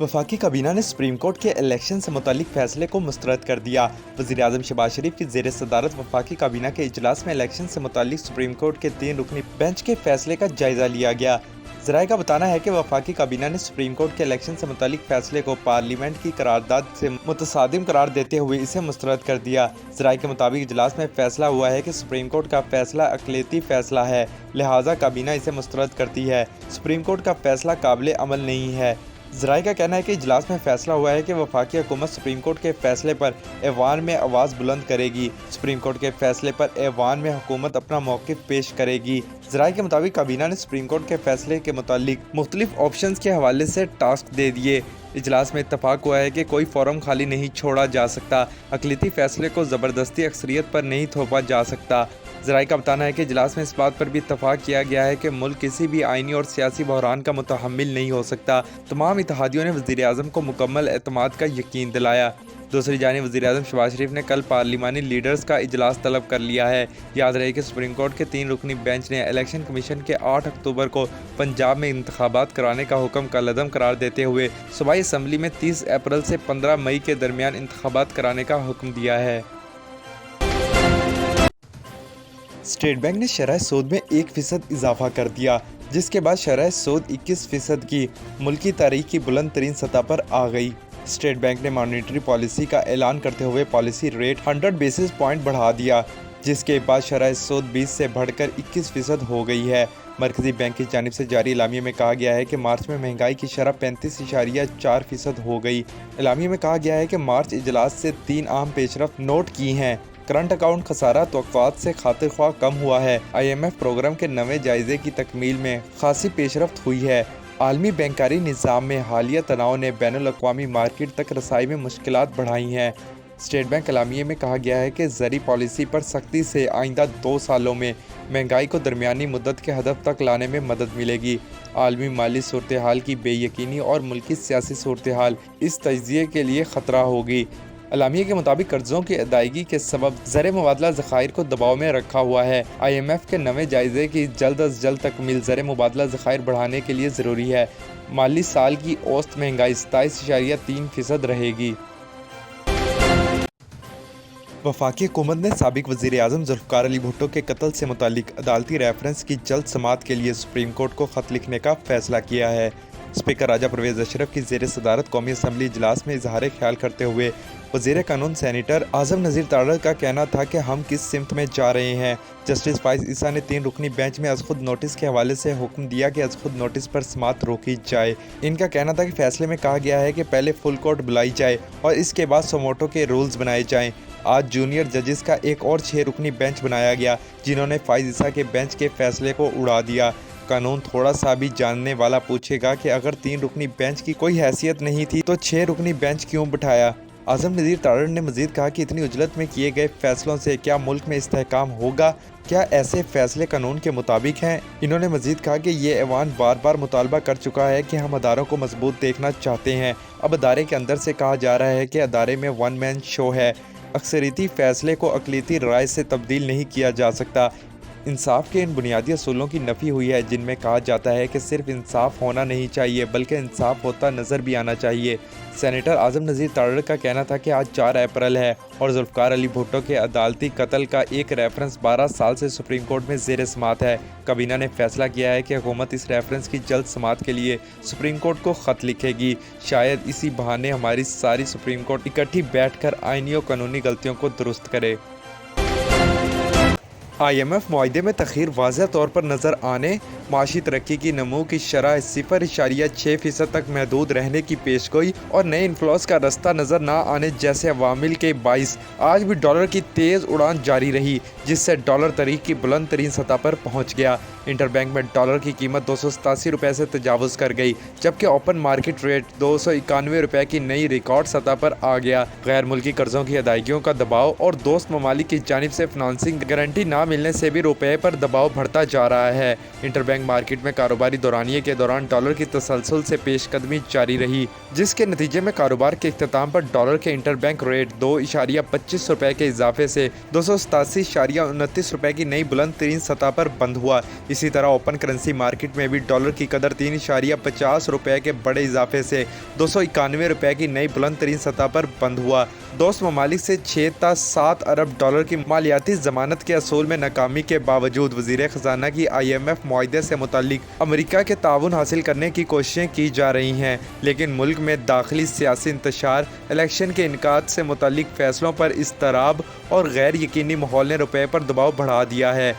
वफाकी काबीना ने सुप्रीम कोर्ट के इलेक्शन से मुतालिक फैसले को मुस्तरद कर दिया। वज़ीर-ए-आज़म शहबाज शरीफ की ज़ेर सदारत वफाकी काबीना के इजलास में इलेक्शन से मुतालिक सुप्रीम कोर्ट के 3 रुकनी बेंच के फैसले का जायजा लिया गया। ज़राए का बताना है कि वफाकी काबीना ने सुप्रीम कोर्ट के इलेक्शन से मुतालिक फैसले को पार्लियामेंट की करारदाद से मुतसादिम करार देते हुए इसे मुस्तरद कर दिया। ज़राए के मुताबिक इजलास में फैसला हुआ है कि सुप्रीम कोर्ट का फैसला अक़लियती फैसला है, लिहाजा काबीना इसे मुस्तरद करती है। सुप्रीम कोर्ट का फैसला काबिल अमल नहीं है। ज़राए का कहना है कि इजलास में फैसला हुआ है कि वफाकी हुकूमत सुप्रीम कोर्ट के फैसले पर ऐवान में आवाज़ बुलंद करेगी। सुप्रीम कोर्ट के फैसले पर ऐवान में हुकूमत अपना मौक़िफ़ पेश करेगी। ज़राए के मुताबिक काबीना ने सुप्रीम कोर्ट के फैसले के मुतालिक मुख्तलिफ ऑप्शंस के हवाले से टास्क दे दिए। इजलास में इत्तफाक हुआ है कि कोई फोरम खाली नहीं छोड़ा जा सकता। अक़लियती फैसले को ज़बरदस्ती अक्सरियत पर नहीं थोपा जा सकता। ज़राए का बताना है कि इजलास में इस बात पर भी इत्तफाक किया गया है कि मुल्क किसी भी आइनी और सियासी बहरान का मुतहम्मिल नहीं हो सकता। तमाम इत्तेहादियों ने वज़ीर-ए-आज़म को मुकम्मल एतमाद का यकीन दिलाया। दूसरी जानिब वज़ीर-ए-आज़म शहबाज शरीफ ने कल पार्लिमानी लीडर्स का इजलास तलब कर लिया है। याद रहे कि सुप्रीम कोर्ट के 3 रुकनी बेंच ने इलेक्शन कमीशन के 8 अक्टूबर को पंजाब में इंतखाबात कराने का हुक्म कलअदम करार देते हुए सूबाई असम्बली में 30 अप्रैल से 15 मई के दरमियान इंतखाबात कराने का हुक्म दिया है। स्टेट बैंक ने शरह सूद में 1% इजाफा कर दिया, जिसके बाद शरह सूद 21% की मुल्की तारीख की बुलंद तरीन सतह पर आ गई। स्टेट बैंक ने मॉनेटरी पॉलिसी का ऐलान करते हुए पॉलिसी रेट 100 बेसिस पॉइंट बढ़ा दिया, जिसके बाद शरह सूद 20 से बढ़कर 21% हो गई है। मरकजी बैंक की जानिब से जारी एलामिया में कहा गया है कि मार्च में महंगाई की शरह 35.4% हो गई। एलामिया में कहा गया है कि मार्च इजलास से 3 अहम पेशरफ्त नोट की हैं। करंट अकाउंट खसारा तवक्कुआत से खातिर ख्वाह कम हुआ है। IMF प्रोग्राम के नवे जायजे की तकमील में खासी पेशरफ्त हुई है। आलमी बैंकारी निज़ाम में हालिया तनाव ने बैनुल-अक़वामी मार्केट तक रसाई में मुश्किलात बढ़ाई हैं। स्टेट बैंक एलामिया में कहा गया है कि ज़री पॉलिसी पर सख्ती से आइंदा 2 सालों में महंगाई को दरमियानी मुद्दत के हदफ तक लाने में मदद मिलेगी। आलमी माली सूरत हाल की बेयकीनी और मुल्की सियासी सूरत हाल इस तजिए के लिए ख़तरा होगी। एलामिया के मुताबिक कर्जों की अदायगी के सबब ज़र मुबादला ज़खायर को दबाव में रखा हुआ है। IMF के नवे जायजे की जल्द अज जल्द तकमील ज़र मुबादला ज़खायर बढ़ाने के लिए ज़रूरी है। माली साल की औसत महंगाई 27.3% रहेगी। वफाकी हुकूमत ने साबिक वज़ीर-ए-आज़म ज़ुल्फ़िकार अली भुट्टो के कत्ल से मुतालिक अदालती रेफरेंस की जल्द समाअत के लिए सुप्रीम कोर्ट को ख़त लिखने का फ़ैसला किया है। स्पीकर राजा परवेज़ अशरफ की ज़ेर सदारत कौमी असम्बली इजलास में इजहार ख्याल करते हुए वज़ीर कानून सेनेटर आज़म नज़ीर तारड़ का कहना था कि हम किस सिमत में जा रहे हैं। जस्टिस फाइज़ ईसा ने 3 रुकनी बेंच में अज़-खुद नोटिस के हवाले से हुक्म दिया कि अज़-खुद नोटिस पर समाअत रोकी जाए। इनका कहना था कि फैसले में कहा गया है कि पहले फुल कोर्ट बुलाई जाए और इसके बाद सोमोटो के रूल्स बनाए जाएँ। आज जूनियर जजेस का एक और 6 रुकनी बेंच बनाया गया, जिन्होंने फाइज़ ईसा के बेंच के फैसले को उड़ा दिया। कानून थोड़ा सा भी जानने वाला पूछेगा कि अगर 3 रुकनी बेंच की कोई हैसियत नहीं थी तो 6 रुकनी बेंच क्यों बिठाया। आज़म नज़ीर तारड़ ने मजीद कहा कि इतनी उजलत में किए गए फैसलों से क्या मुल्क में इस्तेहकाम होगा? क्या ऐसे फैसले कानून के मुताबिक हैं? इन्होंने मजीद कहा कि ये ऐवान बार बार मुतालबा कर चुका है कि हम अदारों को मजबूत देखना चाहते हैं। अब अदारे के अंदर से कहा जा रहा है कि अदारे में वन मैन शो है। अक्सरियती फैसले को अक़लियती राय से तब्दील नहीं किया जा सकता। इंसाफ के इन बुनियादी असूलों की नफ़ी हुई है, जिनमें कहा जाता है कि सिर्फ इंसाफ होना नहीं चाहिए बल्कि इंसाफ होता नज़र भी आना चाहिए। सेनेटर आज़म नज़ीर तारड़ का कहना था कि आज 4 अप्रैल है और ज़ुल्फ़िकार अली भुट्टो के अदालती कत्ल का एक रेफरेंस 12 साल से सुप्रीम कोर्ट में ज़ेर समाअत है। काबीना ने फैसला किया है कि हुकूमत इस रेफरेंस की जल्द समाअत के लिए सुप्रीम कोर्ट को ख़त लिखेगी। शायद इसी बहाने हमारी सारी सुप्रीम कोर्ट इकट्ठी बैठकर आइनी और कानूनी गलतियों को दुरुस्त करे। IMF मुआहदे में तख़ीर वाज़ह तौर पर नज़र आने, माशी तरक्की की नमू की शरह 0.6% तक महदूद रहने की पेशगोई और नए इन्फ्लोस का रास्ता नज़र न आने जैसे अवामिल के बाइस आज भी डॉलर की तेज़ उड़ान जारी रही, जिससे डॉलर तारीख की बुलंद तरीन सतह पर पहुँच गया। इंटरबैंक में डॉलर की कीमत 287 रुपये से तजावुज़ कर गई, जबकि ओपन मार्केट रेट 291 रुपये की नई रिकॉर्ड सतह पर आ गया। गैर मुल्की कर्ज़ों की अदायगियों का दबाव और दोस्त ममालिक की जानिब से फिनांसिंग गारंटी ना मिलने से भी रुपये पर दबाव बढ़ता जा रहा है। इंटरबैंक मार्केट में कारोबारी दौरानिये के दौरान डॉलर की तसलसल से पेशकदमी जारी रही, जिसके नतीजे में कारोबार के इख्तिताम पर डॉलर के इंटरबैंक रेट 2.25 रुपये के इजाफे से 287.29 रुपये की नई बुलंद तरीन सतह पर बंद हुआ। इसी तरह ओपन करेंसी मार्केट में भी डॉलर की कदर 3.50 रुपये के बड़े इजाफे से 291 रुपये की नई बुलंद तरीन सतह पर बंद हुआ। दोस्त ममालिक से 6 से 7 अरब डॉलर की मालियाती जमानत के असूल में नाकामी के बावजूद वज़ीर ख़जाना की IMF मुआहदे से मुतालिक अमेरिका के ताउन हासिल करने की कोशिशें की जा रही हैं, लेकिन मुल्क में दाखिली सियासी इंतशार, इलेक्शन के इनकाद से मुतालिक फैसलों पर इस्तराब और गैर यकीनी माहौल ने रुपये पर दबाव बढ़ा दिया है।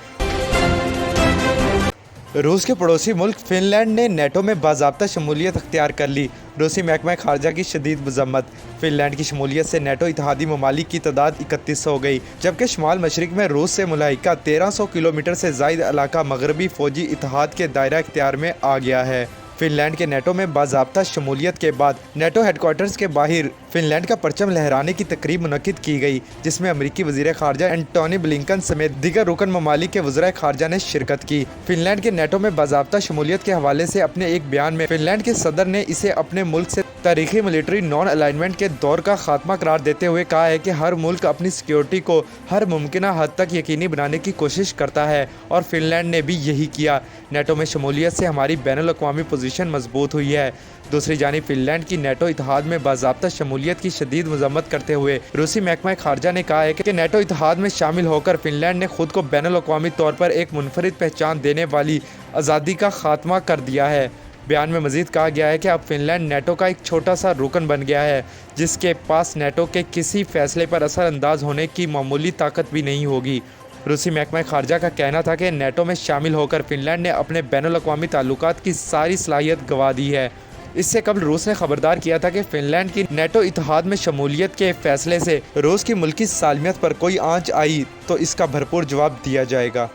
रूस के पड़ोसी मुल्क फिनलैंड ने नेटो में बाज़ाब्ता शमूलियत अख्तियार कर ली। रूसी महकमा खारजा की शदीद मजम्मत। फिनलैंड की शमूलियत से नेटो इत्तेहादी ममालिक की तादाद 31 हो गई, जबकि शुमाल मशरिक में रूस से मुलाहिका 1300 किलोमीटर से ज़ायद इलाका मगरबी फौजी इत्तेहाद के दायरा इख्तियार में आ गया है। फिनलैंड के नेटो में बाज़ाब्ता शमूलियत के बाद नेटो हेडक्वार्टर्स के बाहर फिनलैंड का परचम लहराने की तकरीब मुनक्किद की गई, जिसमें अमेरिकी वज़ीर ख़ारजा एंटोनी ब्लिंकन समेत दीगर रुकन ममालिक के वज़राए ख़ारजा ने शिरकत की। फिनलैंड के नेटो में बाज़ाब्ता शमूलियत के हवाले से अपने एक बयान में फिनलैंड के सदर ने इसे अपने मुल्क से तारीखी मिलिट्री नॉन अलाइनमेंट के दौर का खात्मा करार देते हुए कहा है कि हर मुल्क अपनी सिक्योरिटी को हर मुमकिना हद तक यकीनी बनाने की कोशिश करता है और फिनलैंड ने भी यही किया। नेटो में शमूलियत से हमारी बैनुल-अक़वामी पोजीशन मजबूत हुई है। दूसरी जानिब फिनलैंड की नेटो इत्तेहाद में बाज़ाब्ता शमूलियत की शदीद मजम्मत करते हुए रूसी महकमा खारजा ने कहा है कि नेटो इत्तेहाद में शामिल होकर फिनलैंड ने खुद को बैनुल-अक़वामी तौर पर एक मुनफरिद पहचान देने वाली आज़ादी का खात्मा कर दिया है। बयान में मजीद कहा गया है कि अब फिनलैंड नेटो का एक छोटा सा रुकन बन गया है, जिसके पास नेटो के किसी फैसले पर असरअंदाज होने की मामूली ताकत भी नहीं होगी। रूसी महकमा खारजा का कहना था कि नेटो में शामिल होकर फिनलैंड ने अपने बैनुल-अक़वामी ताल्लुकात की सारी सलाहियत गंवा दी है। इससे कबल रूस ने खबरदार किया था कि फिनलैंड की नेटो इत्तेहाद में शमूलियत के फैसले से रूस की मुल्की सालमियत पर कोई आंच आई तो इसका भरपूर जवाब दिया जाएगा।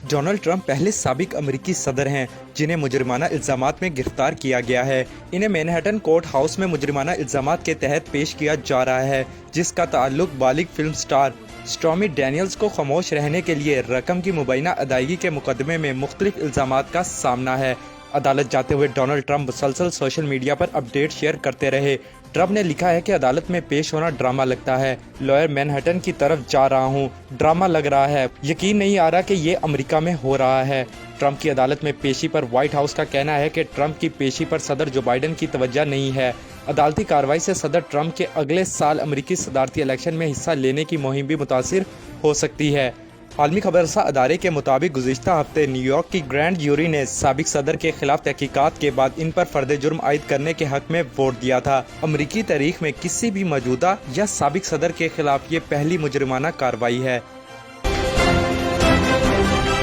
डोनाल्ड ट्रंप पहले साबिक अमेरिकी सदर हैं जिन्हें मुजरिमाना इल्ज़ामात में गिरफ्तार किया गया है। इन्हें मैनहट्टन कोर्ट हाउस में मुजरिमाना इल्ज़ामात के तहत पेश किया जा रहा है, जिसका ताल्लुक बालिग फिल्म स्टार स्टॉर्मी डैनियल्स को खामोश रहने के लिए रकम की मुबैना अदायगी के मुकदमे में मुख्तलिफ इल्ज़ामात का सामना है। अदालत जाते हुए डोनाल्ड ट्रंप मुसलसल सोशल मीडिया पर अपडेट शेयर करते रहे। ट्रंप ने लिखा है कि अदालत में पेश होना ड्रामा लगता है। लॉयर मैनहट्टन की तरफ जा रहा हूँ, ड्रामा लग रहा है, यकीन नहीं आ रहा कि ये अमेरिका में हो रहा है। ट्रंप की अदालत में पेशी पर व्हाइट हाउस का कहना है कि ट्रंप की पेशी पर सदर जो बाइडन की तवज्जो नहीं है। अदालती कार्रवाई से सदर ट्रंप के अगले साल अमेरिकी सदारती इलेक्शन में हिस्सा लेने की मुहिम भी मुतासिर हो सकती है। आलमी खबरसा अदारे के मुताबिक गुज़िश्ता हफ्ते न्यूयॉर्क की ग्रैंड जूरी ने साबिक सदर के खिलाफ तहकीकात के बाद इन पर फर्द जुर्म आयद करने के हक में वोट दिया था। अमरीकी तारीख में किसी भी मौजूदा या साबिक सदर के खिलाफ ये पहली मुजरिमाना कार्रवाई है।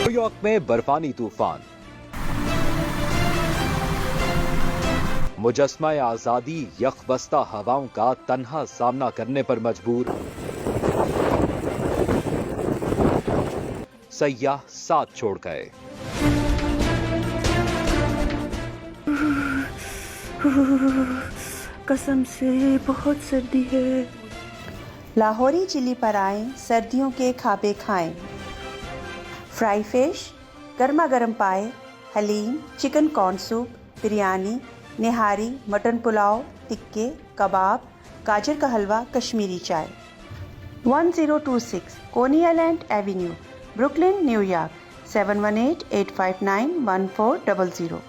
न्यूयॉर्क में बर्फानी तूफान, मुजस्मा आजादी यखबस्ता हवाओं का तन्हा सामना करने पर मजबूर, सयाह साथ छोड़ गए। कसम से बहुत सर्दी है। लाहौरी चिली पर आएं, सर्दियों के खाबे खाएं। फ्राई फिश, गर्मा गर्म पाए, haleem, chicken corn soup, biryani, nihari, mutton pulao, टिक्के, कबाब, गाजर का हलवा, कश्मीरी चाय। 1026 कोनी आइलैंड एवेन्यू, ब्रुकलिन, न्यूयॉर्क 718-859-1400।